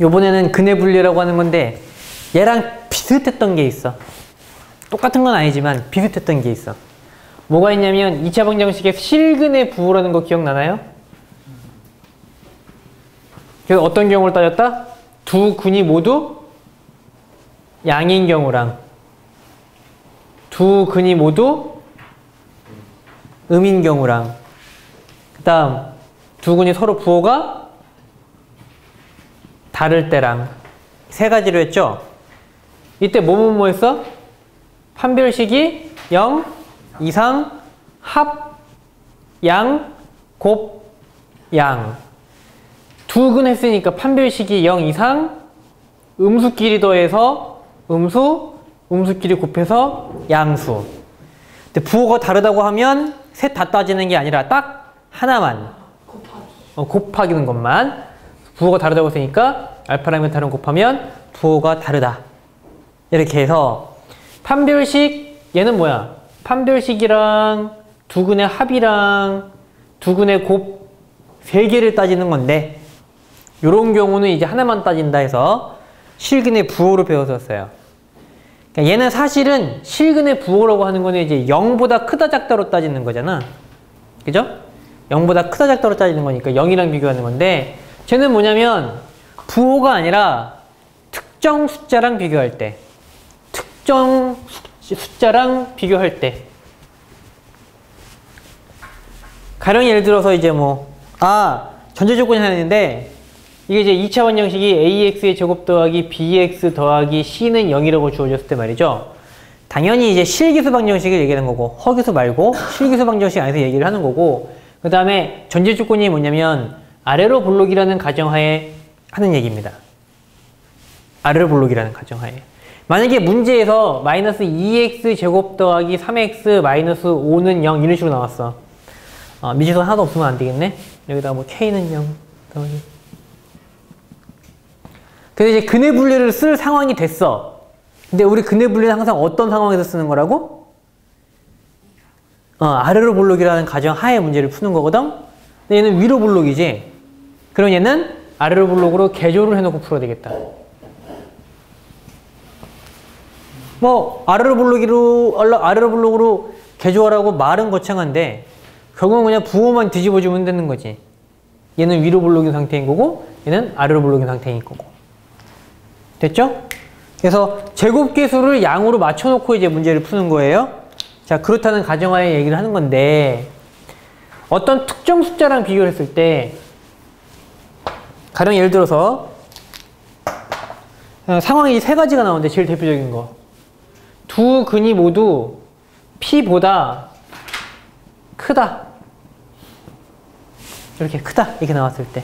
요번에는 근해 분리라고 하는 건데 얘랑 비슷했던 게 있어. 똑같은 건 아니지만 비슷했던 게 있어. 뭐가 있냐면 2차 방정식에 실근의 부호라는 거 기억나나요? 그래서 어떤 경우를 따졌다? 두 근이 모두 양인 경우랑 두 근이 모두 음인 경우랑 그 다음 두 근이 서로 부호가 다를 때랑 세 가지로 했죠? 이때 뭐 했어? 판별식이 0 이상 합, 양, 곱, 양. 두 근 했으니까 판별식이 0 이상 음수끼리 더해서 음수, 음수끼리 곱해서 양수. 근데 부호가 다르다고 하면 셋 다 따지는 게 아니라 딱 하나만 곱하기는 것만. 부호가 다르다고 했으니까 알파랑 베타랑 곱하면 부호가 다르다. 이렇게 해서 판별식 얘는 뭐야? 판별식이랑 두 근의 합이랑 두 근의 곱 세 개를 따지는 건데 요런 경우는 이제 하나만 따진다 해서 실근의 부호로 배웠었어요. 그러니까 얘는 사실은 실근의 부호라고 하는 거는 이제 0보다 크다 작다로 따지는 거잖아. 그죠? 0보다 크다 작다로 따지는 거니까 0이랑 비교하는 건데 쟤는 뭐냐면 부호가 아니라 특정 숫자랑 비교할 때 특정 숫자랑 비교할 때 가령 예를 들어서 이제 전제 조건이 하나 있는데 이게 이제 2차 방정식이 ax의 제곱 더하기 bx 더하기 c는 0이라고 주어졌을 때 말이죠. 당연히 이제 실기수 방정식을 얘기하는 거고 허기수 말고 실기수 방정식 안에서 얘기를 하는 거고 그 다음에 전제 조건이 뭐냐면 아래로 볼록이라는 가정하에 하는 얘기입니다. 아래로 볼록이라는 가정하에. 만약에 문제에서 마이너스 2x 제곱 더하기 3x 마이너스 5는 0 이런 식으로 나왔어. 미지수 하나도 없으면 안 되겠네. 여기다 k는 0 더하기. 근데 이제 근해 분리를 쓸 상황이 됐어. 근데 우리 근해 분리는 항상 어떤 상황에서 쓰는 거라고? 아래로 볼록이라는 가정하에 문제를 푸는 거거든. 근데 얘는 위로 볼록이지. 그럼 얘는 아래로 볼록으로 개조를 해놓고 풀어야 되겠다. 아래로 볼록으로 개조하라고 말은 거창한데 결국은 그냥 부호만 뒤집어주면 되는 거지. 얘는 위로 볼록인 상태인 거고 얘는 아래로 볼록인 상태인 거고. 됐죠? 그래서 제곱계수를 양으로 맞춰놓고 이제 문제를 푸는 거예요. 자, 그렇다는 가정하에 얘기를 하는 건데 어떤 특정 숫자랑 비교를 했을 때 가령 예를 들어서 상황이 세 가지가 나오는데 제일 대표적인 거 두 근이 모두 P보다 크다. 이렇게 크다. 이렇게 나왔을 때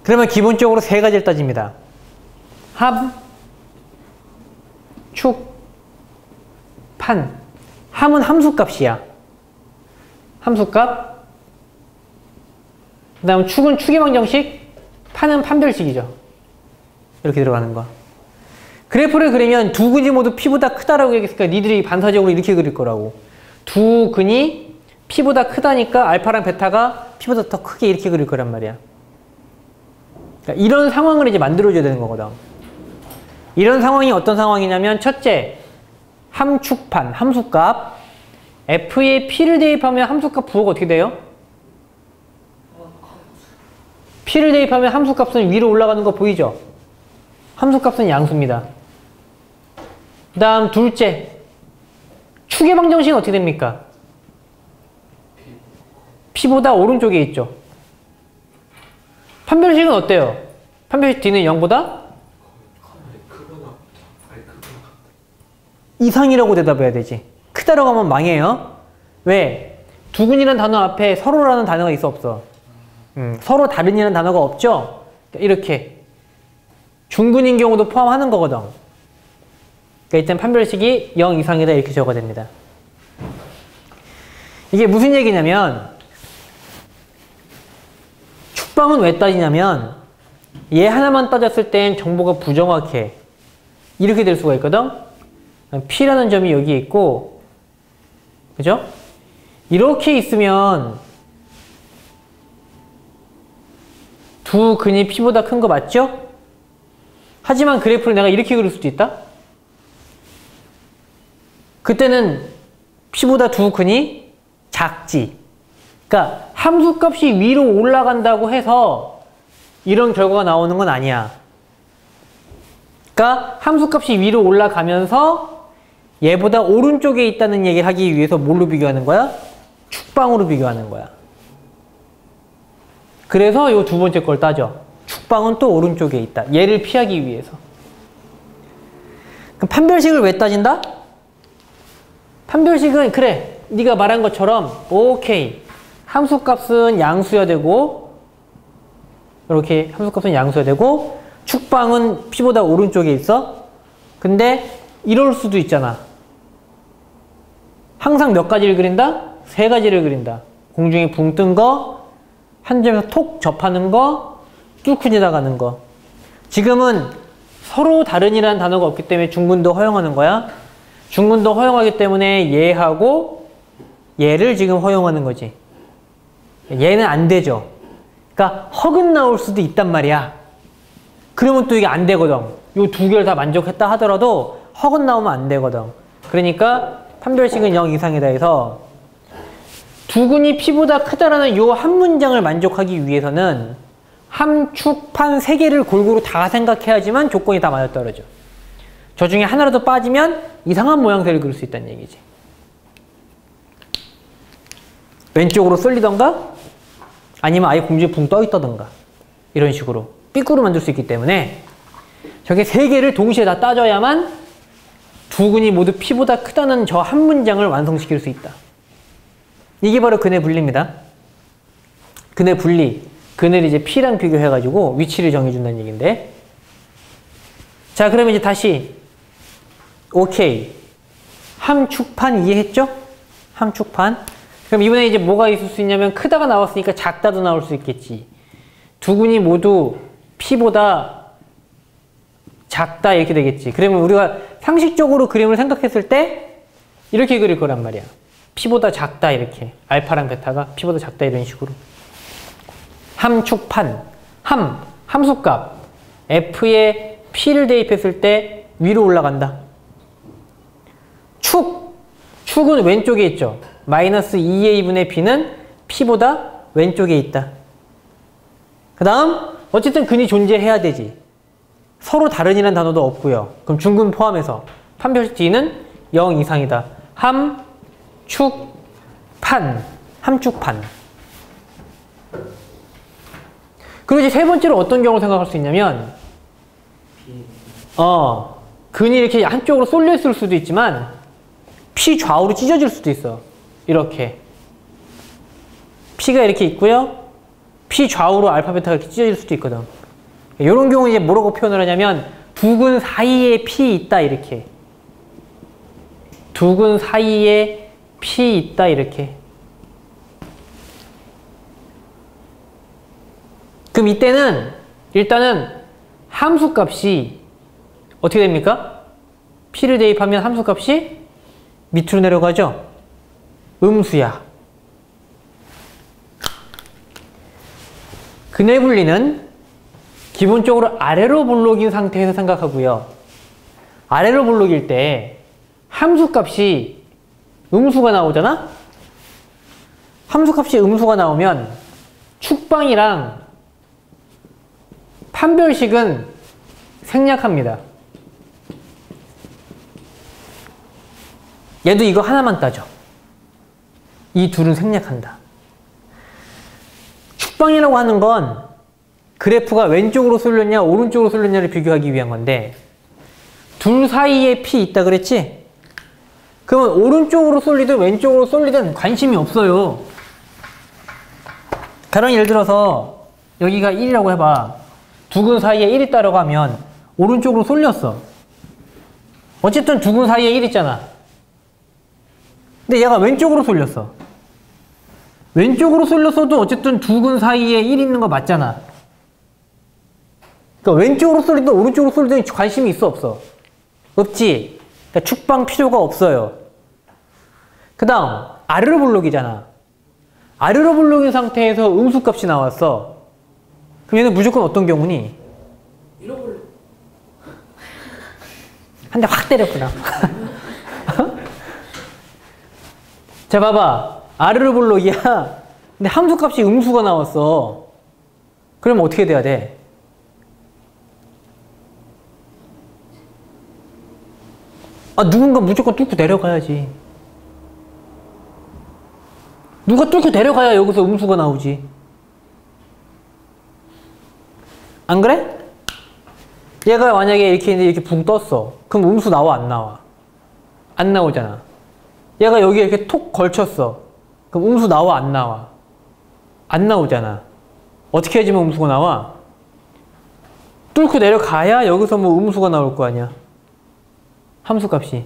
그러면 기본적으로 세 가지를 따집니다. 합, 축, 판. 함은 함수값이야. 함수값. 그 다음 축은 축의 방정식, 판은 판별식이죠. 이렇게 들어가는 거. 그래프를 그리면 두 근이 모두 P보다 크다라고 얘기했으니까 니들이 반사적으로 이렇게 그릴 거라고. 두 근이 P보다 크다니까 알파랑 베타가 P보다 더 크게 이렇게 그릴 거란 말이야. 그러니까 이런 상황을 이제 만들어줘야 되는 거거든. 이런 상황이 어떤 상황이냐면 첫째, 함축판, 함수값. F에 P를 대입하면 함수값 부호가 어떻게 돼요? P를 대입하면 함수값은 위로 올라가는 거 보이죠? 함수값은 양수입니다. 그 다음 둘째, 축의 방정식은 어떻게 됩니까? P보다 오른쪽에 있죠. 판별식은 어때요? 판별식 D는 0보다? 이상이라고 대답해야 되지. 크다라고 하면 망해요. 왜? 두근이라는 단어 앞에 서로라는 단어가 있어 없어? 서로 다른이라는 단어가 없죠? 이렇게 중근인 경우도 포함하는 거거든. 그러니까 일단 판별식이 0 이상이다 이렇게 적어야 됩니다. 이게 무슨 얘기냐면 축방은 왜 따지냐면 얘 하나만 따졌을 땐 정보가 부정확해. 이렇게 될 수가 있거든. P라는 점이 여기 있고 그죠? 이렇게 있으면 두 근이 P보다 큰 거 맞죠? 하지만 그래프를 내가 이렇게 그릴 수도 있다? 그때는 P보다 두 근이 작지. 그러니까 함수값이 위로 올라간다고 해서 이런 결과가 나오는 건 아니야. 그러니까 함수값이 위로 올라가면서 얘보다 오른쪽에 있다는 얘기를 하기 위해서 뭘로 비교하는 거야? 축방으로 비교하는 거야. 그래서 이 두 번째 걸 따져. 축방은 또 오른쪽에 있다. 얘를 피하기 위해서. 그럼 판별식을 왜 따진다? 판별식은 그래. 네가 말한 것처럼 오케이. 함수값은 양수여야 되고 이렇게 함수값은 양수여야 되고 축방은 P보다 오른쪽에 있어. 근데 이럴 수도 있잖아. 항상 몇 가지를 그린다? 세 가지를 그린다. 공중에 붕 뜬 거, 한 점에서 톡 접하는 거, 뚫고 지나가는 거. 지금은 서로 다른이라는 단어가 없기 때문에 중문도 허용하는 거야. 중문도 허용하기 때문에 얘하고 얘를 지금 허용하는 거지. 얘는 안 되죠. 그러니까 허근 나올 수도 있단 말이야. 그러면 또 이게 안 되거든. 요 두 개를 다 만족했다 하더라도 허근 나오면 안 되거든. 그러니까 판별식은 0 이상이다 해서 두 근이 P보다 크다라는 요 한 문장을 만족하기 위해서는 함축판 세 개를 골고루 다 생각해야지만 조건이 다 맞아떨어져. 저 중에 하나라도 빠지면 이상한 모양새를 그릴 수 있다는 얘기지. 왼쪽으로 쏠리던가 아니면 아예 공중에 붕 떠 있다던가 이런 식으로 삐꾸로 만들 수 있기 때문에 저게 세 개를 동시에 다 따져야만 두 근이 모두 P보다 크다는 저 한 문장을 완성시킬 수 있다. 이게 바로 근의 분리입니다. 근의 분리. 근을 이제 P랑 비교해가지고 위치를 정해준다는 얘기인데. 자, 그러면 이제 다시. 오케이. 함축판 이해했죠? 함축판. 그럼 이번에 이제 뭐가 있을 수 있냐면 크다가 나왔으니까 작다도 나올 수 있겠지. 두 근이 모두 P보다 작다 이렇게 되겠지. 그러면 우리가 상식적으로 그림을 생각했을 때 이렇게 그릴 거란 말이야. P보다 작다 이렇게. 알파랑 베타가 P보다 작다 이런 식으로. 함축판. 함수값. F에 P를 대입했을 때 위로 올라간다. 축은 왼쪽에 있죠. 마이너스 2a분의 B는 P보다 왼쪽에 있다. 그 다음 어쨌든 근이 존재해야 되지. 서로 다른이라는 단어도 없고요. 그럼 중근 포함해서 판별식 D는 0 이상이다. 함축판. 그리고 이제 세 번째로 어떤 경우를 생각할 수 있냐면 근이 이렇게 한쪽으로 쏠려 있을 수도 있지만 P 좌우로 찢어질 수도 있어. 이렇게 P가 이렇게 있고요. P 좌우로 알파 베타가 이렇게 찢어질 수도 있거든. 이런 경우 이제 뭐라고 표현을 하냐면 두 근 사이에 P 있다 이렇게. 두 근 사이에 P 있다 이렇게. 그럼 이때는 일단은 함수값이 어떻게 됩니까? P를 대입하면 함수값이 밑으로 내려가죠? 음수야. 근의 분리는 기본적으로 아래로 볼록인 상태에서 생각하고요. 아래로 볼록일 때 함수값이 음수가 나오잖아? 함수값이 음수가 나오면 축방이랑 판별식은 생략합니다. 얘도 이거 하나만 따져. 이 둘은 생략한다. 축방이라고 하는 건 그래프가 왼쪽으로 쏠렸냐 오른쪽으로 쏠렸냐를 비교하기 위한 건데 둘 사이에 P 있다 그랬지? 그러면 오른쪽으로 쏠리든 왼쪽으로 쏠리든 관심이 없어요. 다른 예를 들어서 여기가 1이라고 해봐. 두 근 사이에 1 있다라고 하면 오른쪽으로 쏠렸어. 어쨌든 두 근 사이에 1 있잖아. 근데 얘가 왼쪽으로 쏠렸어. 왼쪽으로 쏠렸어도 어쨌든 두 근 사이에 1 있는 거 맞잖아. 그러니까 왼쪽으로 쏠리든 오른쪽으로 쏠리든 관심이 있어 없어? 없지. 그러니까 축방 필요가 없어요. 그 다음 아르르 볼록이잖아. 아르르 볼록인 상태에서 음수값이 나왔어. 그럼 얘는 무조건 어떤 경우니? 잃어버려. 한 대 확 때렸구나. 자, 봐봐. 아르르 볼록이야. 근데 함수값이 음수가 나왔어. 그러면 어떻게 돼야 돼? 아, 누군가 무조건 뚫고 내려가야지. 누가 뚫고 내려가야 여기서 음수가 나오지. 안 그래? 얘가 만약에 이렇게 있는데 이렇게 붕 떴어. 그럼 음수 나와, 안 나와? 안 나오잖아. 얘가 여기에 이렇게 톡 걸쳤어. 그럼 음수 나와, 안 나와? 안 나오잖아. 어떻게 해주면 음수가 나와? 뚫고 내려가야 여기서 뭐 음수가 나올 거 아니야. 함수값이.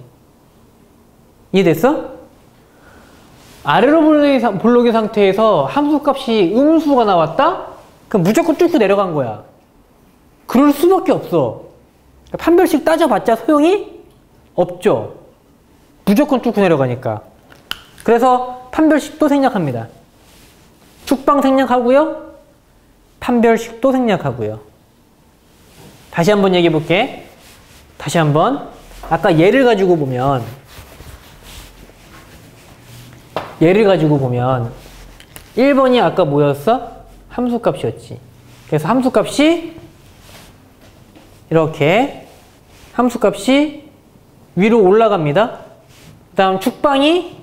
이해됐어? 아르르 볼록의 상태에서 함수값이 음수가 나왔다? 그럼 무조건 뚫고 내려간 거야. 그럴 수밖에 없어. 판별식 따져봤자 소용이 없죠. 무조건 뚫고 내려가니까. 그래서 판별식도 생략합니다. 축방 생략하고요. 판별식도 생략하고요. 다시 한번 얘기해 볼게. 다시 한번. 아까 얘를 가지고 보면 1번이 아까 뭐였어? 함수값이었지. 그래서 함수값이 이렇게 함수값이 위로 올라갑니다. 그 다음 축방이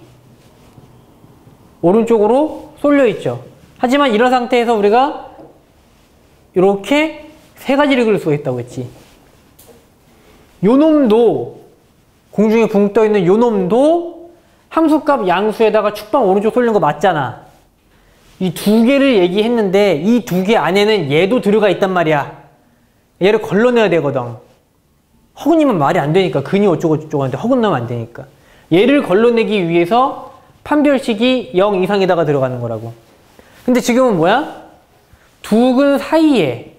오른쪽으로 쏠려 있죠. 하지만 이런 상태에서 우리가 이렇게 세 가지를 그릴 수가 있다고 했지. 요 놈도 공중에 붕 떠 있는 요 놈도 함수값 양수에다가 축방 오른쪽 쏠린 거 맞잖아. 이 두 개를 얘기했는데 이 두 개 안에는 얘도 들어가 있단 말이야. 얘를 걸러내야 되거든. 허근이면 말이 안 되니까. 근이 어쩌고 저쩌고 하는데 허근 넣으면 안 되니까. 얘를 걸러내기 위해서 판별식이 0 이상에다가 들어가는 거라고. 근데 지금은 뭐야? 두근 사이에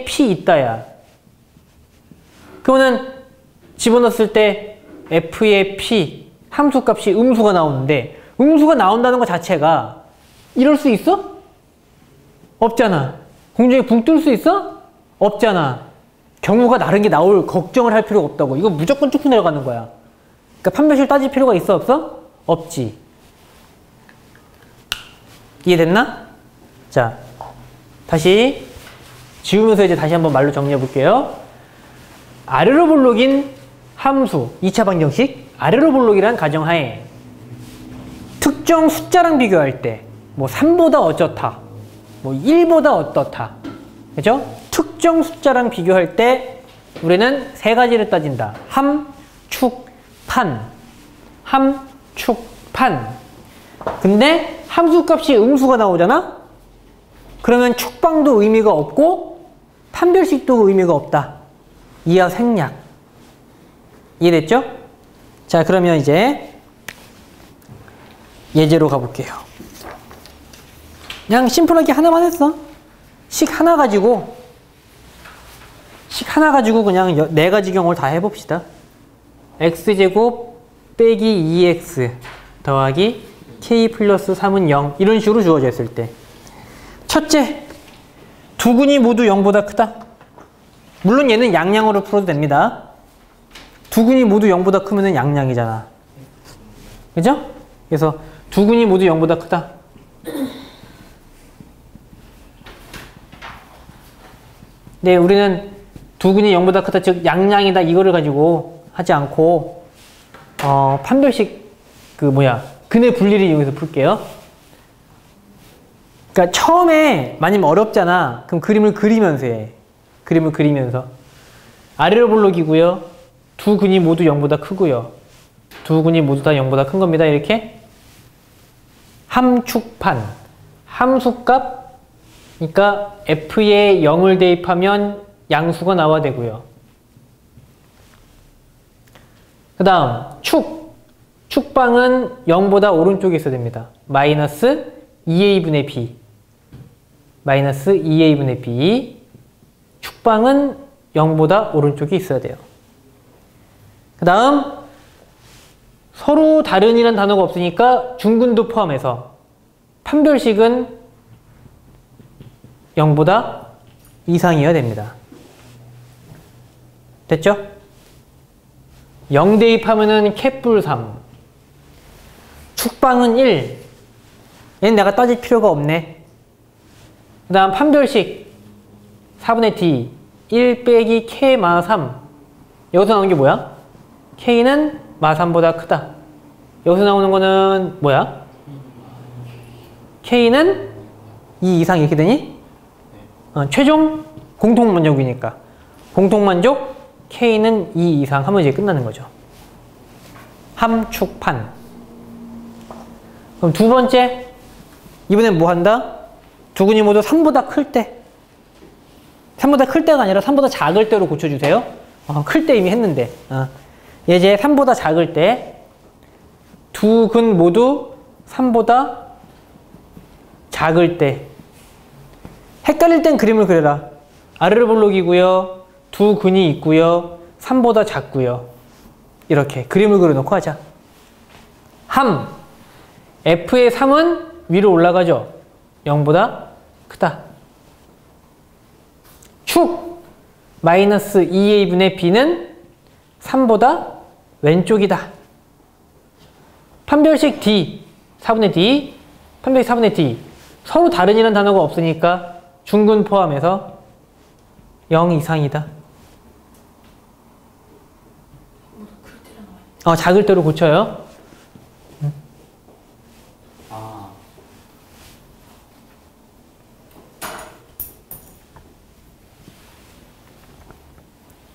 P 있다야. 그러면은 집어넣었을 때 F의 P 함수값이 음수가 나오는데 음수가 나온다는 것 자체가 이럴 수 있어? 없잖아. 공중에 붕 뜰 수 있어? 없잖아. 경우가 다른 게 나올 걱정을 할 필요가 없다고. 이거 무조건 쭉 내려가는 거야. 그러니까 판별식 따질 필요가 있어 없어? 없지. 이해됐나? 자, 다시 지우면서 이제 다시 한번 말로 정리해 볼게요. 아르르 볼록인 함수 2차 방정식 아르르 볼록이란 가정하에 특정 숫자랑 비교할 때 뭐 3보다 어쩌다 뭐 1보다 어떻다. 그죠? 특정 숫자랑 비교할 때 우리는 세 가지를 따진다. 함, 축, 판. 함, 축, 판. 근데 함수값이 음수가 나오잖아? 그러면 축방도 의미가 없고 판별식도 의미가 없다. 이하 생략. 이해됐죠? 자, 그러면 이제 예제로 가볼게요. 그냥 심플하게 하나만 했어. 식 하나 가지고 그냥 네 가지 경우를 다 해봅시다. x제곱 빼기 2x 더하기 k 플러스 3은 0 이런 식으로 주어졌을 때 첫째, 두근이 모두 0보다 크다. 물론 얘는 양량으로 풀어도 됩니다. 두근이 모두 0보다 크면 양량이잖아. 그죠? 그래서 두근이 모두 0보다 크다. 네, 우리는 두근이 0보다 크다, 즉 양량이다 이거를 가지고 하지 않고 판별식 근의 분리를 이용해서 풀게요. 그러니까 처음에 만약에 어렵잖아. 그럼 그림을 그리면서 해. 그림을 그리면서. 아르르 볼록이고요. 두 근이 모두 0보다 크고요. 두 근이 모두 다 0보다 큰 겁니다. 이렇게. 함축판. 함수값. 그러니까 f에 0을 대입하면 양수가 나와야 되고요. 그 다음 축. 축방은 0보다 오른쪽에 있어야 됩니다. 마이너스 2a분의 b. 마이너스 2a분의 b. 축방은 0보다 오른쪽에 있어야 돼요. 그 다음 서로 다른이란 단어가 없으니까 중근도 포함해서 판별식은 0보다 이상이어야 됩니다. 됐죠? 0 대입하면은 캣불 3. 축방은 1. 얘는 내가 따질 필요가 없네. 그 다음 판별식 4분의 d 1 빼기 k 마 3. 여기서 나오는 게 뭐야? k는 마 3보다 크다. 여기서 나오는 거는 뭐야? k는 2 이상 이렇게 되니? 최종 공통만족이니까. 공통만족 k는 2 이상 하면 이제 끝나는 거죠. 함축판. 그럼 두 번째, 이번엔 뭐 한다? 두 근이 모두 3보다 클 때. 3보다 클 때가 아니라 3보다 작을 때로 고쳐주세요. 클 때 이미 했는데. 이제 3보다 작을 때 두 근 모두 3보다 작을 때. 헷갈릴 땐 그림을 그려라. 아르르볼록이고요. 두 근이 있고요. 3보다 작고요. 이렇게 그림을 그려놓고 하자. 함. F의 3은 위로 올라가죠. 0보다 크다. 축. 마이너스 2a분의 b는 3보다 왼쪽이다. 판별식 d. 4분의 d. 판별식 4분의 d. 서로 다른이라는 단어가 없으니까 중근 포함해서 0 이상이다. 작을 때로 고쳐요.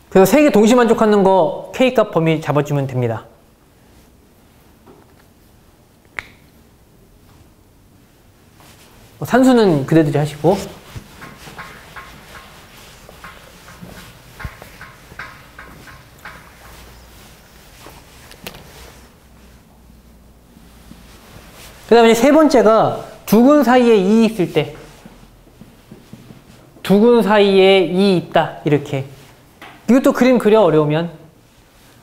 그래서 세 개 동시 만족하는 거 K값 범위 잡아주면 됩니다. 산수는 그대들이 하시고. 그 다음에 세 번째가 두 근 사이에 2 있을 때. 두 근 사이에 2 있다. 이렇게. 이것도 그림 그려 어려우면.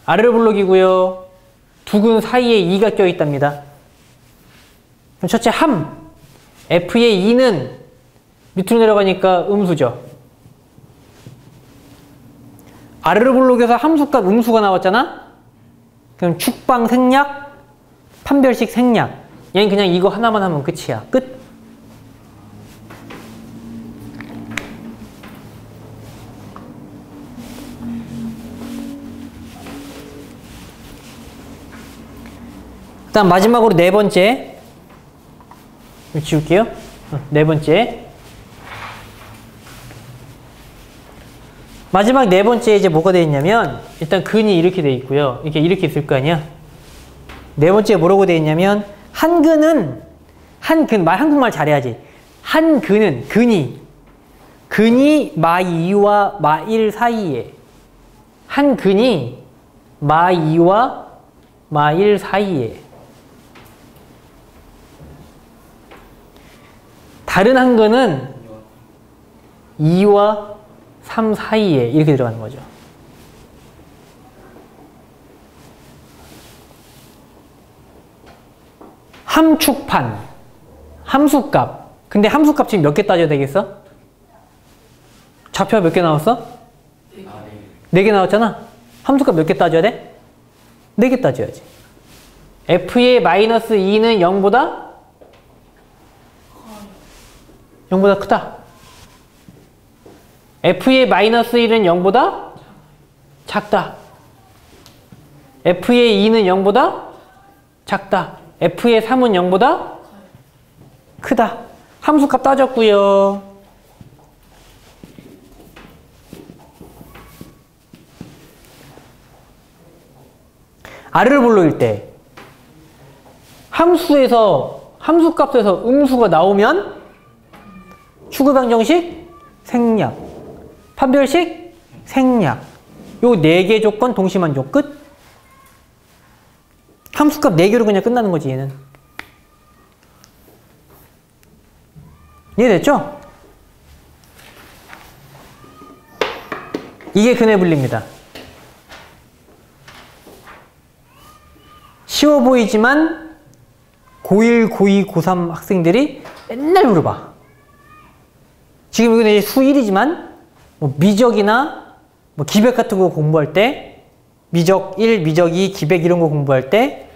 아르르볼록이고요. 두 근 사이에 2가 껴있답니다. 그럼 첫째 함. F의 2는 밑으로 내려가니까 음수죠. 아르르볼록에서 함수값 음수가 나왔잖아? 그럼 축방 생략, 판별식 생략. 얘는 그냥 이거 하나만 하면 끝이야. 끝. 그 다음 마지막으로 네 번째. 지울게요. 네 번째. 마지막 네 번째 이제 뭐가 되어 있냐면, 일단 근이 이렇게 되어 있고요. 이렇게 있을 거 아니야? 네 번째 뭐라고 되어 있냐면, 한근은, 한국말 잘해야지. 한근은, 근이 마 2와 마 1 사이에. 한근이 마 2와 마 1 사이에. 다른 한근은 2와 3 사이에 이렇게 들어가는 거죠. 함축판, 함수값. 근데 함수값 지금 몇 개 따져야 되겠어? 좌표 몇 개 나왔어? 4개 나왔잖아? 함수값 몇 개 따져야 돼? 4개 따져야지. F의 마이너스 2는 0보다? 0보다 크다. F의 마이너스 1은 0보다 작다. F의 2는 0보다 작다. F의 3은 0보다 크다. 함수값 따졌고요. 아르르볼록일 때 함수값에서 음수가 나오면 추구방정식 생략, 판별식 생략. 요 4개 조건 동시만족 끝. 함수값 4개로 그냥 끝나는 거지 얘는. 이해됐죠? 이게 근의 분리입니다. 쉬워 보이지만 고1, 고2, 고3 학생들이 맨날 물어봐. 지금 이거는 수 1이지만 뭐 미적이나 뭐 기백 같은 거 공부할 때 미적 1, 미적 2, 기백 이런 거 공부할 때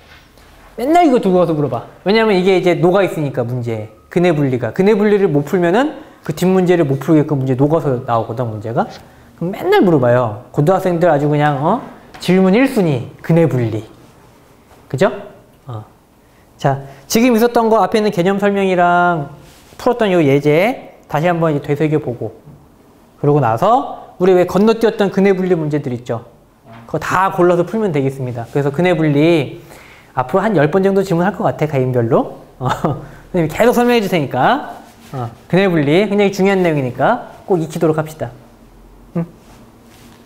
맨날 이거 두고 와서 물어봐. 왜냐면 이게 이제 녹아 있으니까 문제에. 근해 분리가. 근해 분리를 못 풀면은 그 뒷문제를 못 풀게끔 문제 녹아서 나오거든, 문제가. 그럼 맨날 물어봐요. 고등학생들 아주 그냥, 질문 1순위. 근해 분리. 그죠? 자, 지금 있었던 거 앞에 있는 개념 설명이랑 풀었던 요 예제 다시 한번 이제 되새겨보고. 그러고 나서 우리 왜 건너뛰었던 근해 분리 문제들 있죠? 그거 다 골라서 풀면 되겠습니다. 그래서 근해 분리 앞으로 한 10번 정도 질문할 것 같아, 가임별로. 선생님이 계속 설명해 줄 테니까. 근해 분리 굉장히 중요한 내용이니까 꼭 익히도록 합시다.